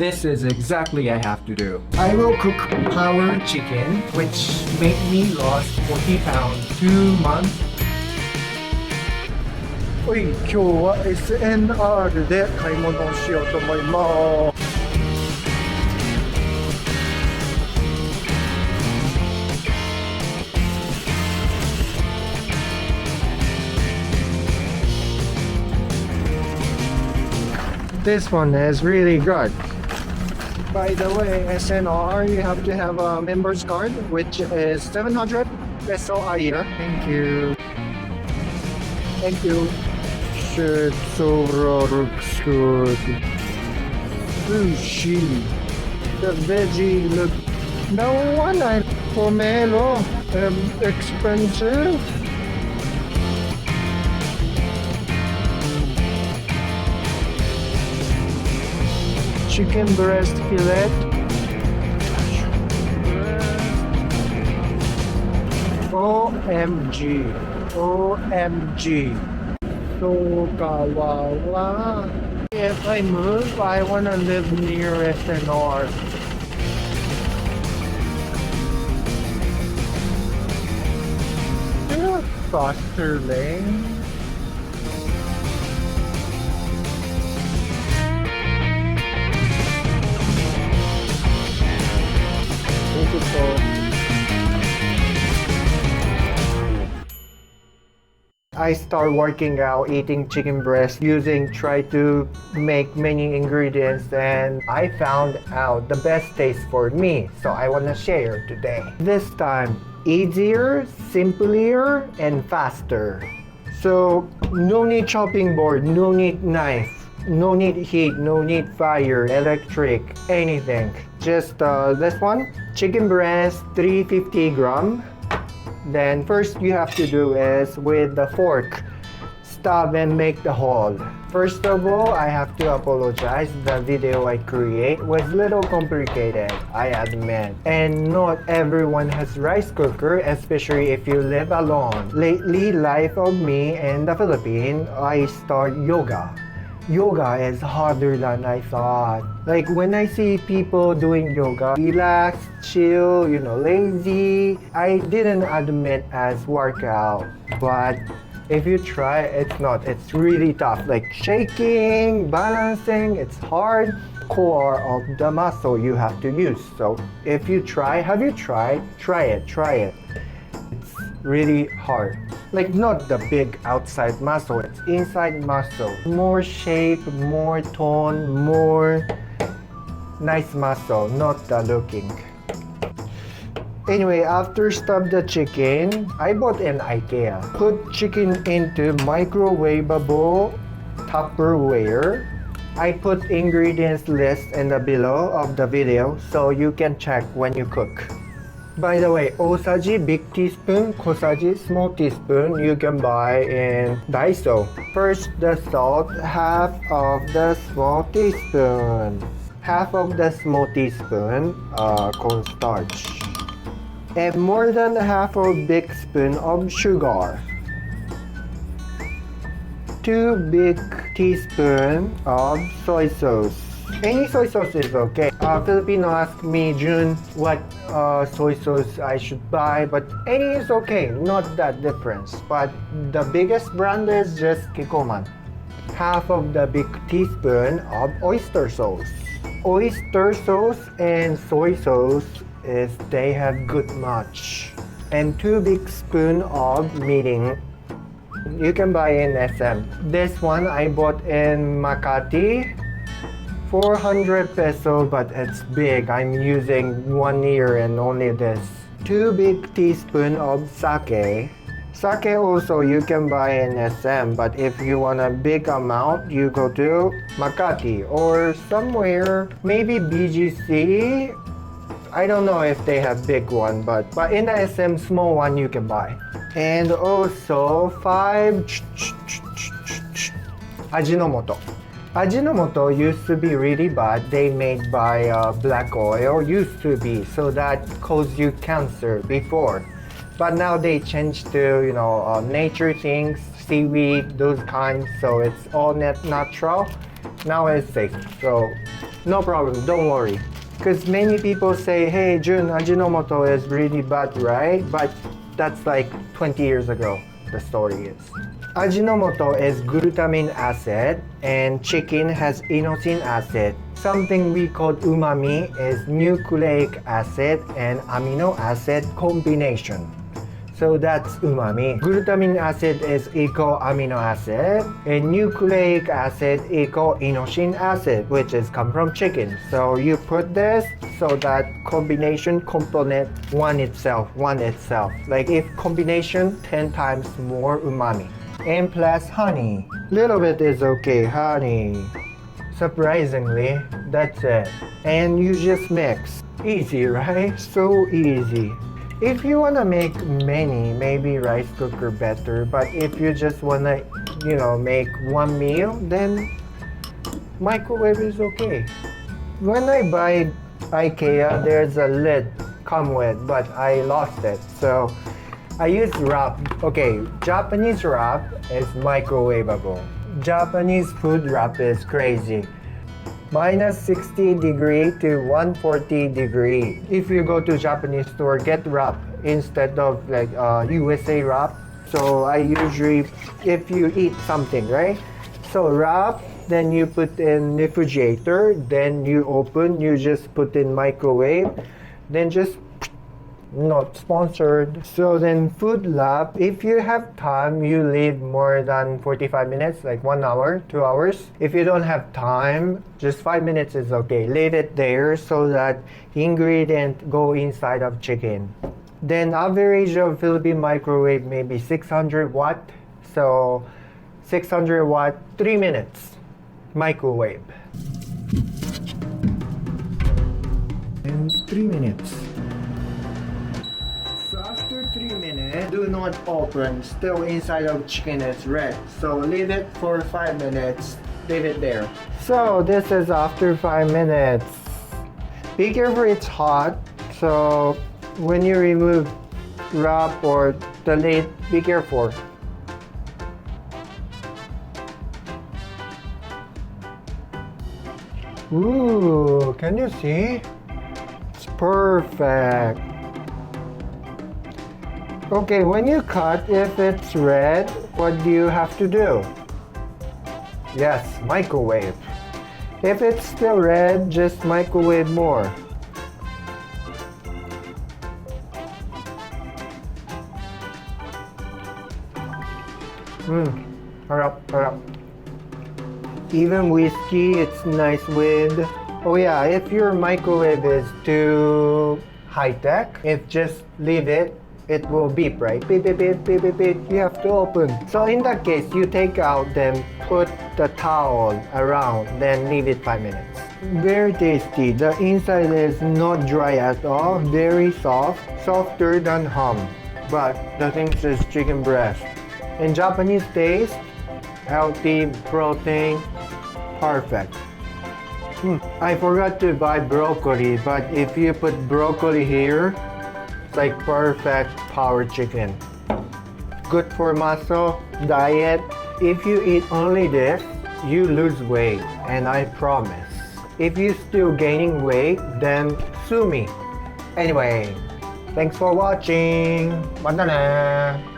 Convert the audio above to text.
This is exactly I have to do. I will cook power chicken, which made me lost 40 pounds 2 months. はい、今日は SNR で買い物をしようと思います。This one is really good. By the way, SNR, you have to have a member's card, which is 700 peso a year. Thank you. Thank you. Shit, so looks good. Sushi. The veggie look. No one I pomelo. Expensive. Chicken breast fillet. OMG. OMG. So kawawa. If I move, I wanna live near SNR. Faster lane. I start working out eating chicken breast try to make many ingredients, and I found out the best taste for me, so I want to share today. This time easier, simpler, and faster. So no need chopping board, no need knife, no need heat, no need fire, electric, anything. Just this one, chicken breast 350 gram. Then first you have to do is with the fork, stab and make the hole. First of all, I have to apologize. The video I create was a little complicated, I admit. And not everyone has rice cooker, especially if you live alone. Lately, life of me in the Philippines, I start yoga. Yoga is harder than I thought. Like when I see people doing yoga, relax, chill, lazy, I didn't admit as workout. But if you try, it's really tough. Like shaking, balancing, it's hard. Core of the muscle you have to use. So if you try, have you tried? Try it. It's really hard. Like not the big outside muscle, it's inside muscle. More shape, more tone, more nice muscle, not the looking. Anyway, after stub the chicken, I bought an IKEA. Put chicken into microwavable Tupperware. I put ingredients list in the below of the video so you can check when you cook. By the way, Oystersauce Big Teaspoon, Oystersauce Small Teaspoon, you can buy in Daiso. First, the salt, half of the small teaspoon. Half of the small teaspoon, cornstarch. And more than half of big spoon of sugar. 2 big teaspoon of soy sauce. Any soy sauce is okay. Filipino asked me, June, what soy sauce I should buy, but any is okay, not that difference. But the biggest brand is just Kikoman. Half of the big teaspoon of oyster sauce. Oyster sauce and soy sauce they have good match. And 2 big spoon of mirin. You can buy in SM. This one I bought in Makati. 400 peso, but it's big. I'm using 1 year and only this. 2 big teaspoon of sake. Sake also you can buy in SM, but if you want a big amount, you go to Makati or somewhere, maybe BGC. I don't know if they have big one, but in the SM, small one you can buy. And also 5 Ajinomoto. Ajinomoto used to be really bad. They made by black oil, used to be, so that caused you cancer before. But now they changed to, nature things, seaweed, those kinds, so it's all natural. Now it's safe, so no problem, don't worry. Because many people say, hey Jun, Ajinomoto is really bad, right? But that's like 20 years ago, the story is. Ajinomoto is glutamine acid and chicken has inosine acid. Something we call umami is nucleic acid and amino acid combination. So that's umami. Glutamine acid is equal amino acid and nucleic acid equal inosine acid, which is come from chicken. So you put this so that combination component one itself. Like if combination 10 times more umami. And plus honey. Little bit is okay, honey. Surprisingly, that's it. And you just mix. Easy, right? So easy. If you wanna make many, maybe rice cooker better. But if you just wanna, make one meal, then microwave is okay. When I buy IKEA, there's a lid come with, but I lost it. So I use wrap. Okay, Japanese wrap is microwavable. Japanese food wrap is crazy. -60 to 140. If you go to Japanese store, get wrap instead of like USA wrap. So I usually, if you eat something, right? So wrap, then you put in refrigerator, then you open, you just put in microwave, then just not sponsored. So then food lab, if you have time, you leave more than 45 minutes, like 1 hour, 2 hours. If you don't have time, just 5 minutes is okay. Leave it there so that ingredient go inside of chicken. Then average of Philippine microwave maybe 600 watt. So 600 watt, 3 minutes microwave. And 3 minutes. So after 3 minutes, do not open. Still inside of chicken is red. So leave it for 5 minutes. Leave it there. So this is after 5 minutes. Be careful, it's hot. So when you remove wrap or the lid, be careful. Ooh, can you see? It's perfect. Okay, when you cut, if it's red, what do you have to do? Yes, microwave. If it's still red, just microwave more. Harap. Even whiskey, it's nice with. Oh yeah, if your microwave is too high-tech, if just leave it, it will beep, right? Beep, beep, beep, beep, beep, beep. You have to open. So in that case, you take out, then put the towel around, then leave it 5 minutes. Very tasty. The inside is not dry at all. Very soft, softer than ham. But the thing is chicken breast. In Japanese taste, healthy, protein, perfect. I forgot to buy broccoli, but if you put broccoli here, it's like perfect power chicken. Good for muscle, diet. If you eat only this, you lose weight, and I promise. If you still gaining weight, then sue me. Anyway, thanks for watching. Bye na.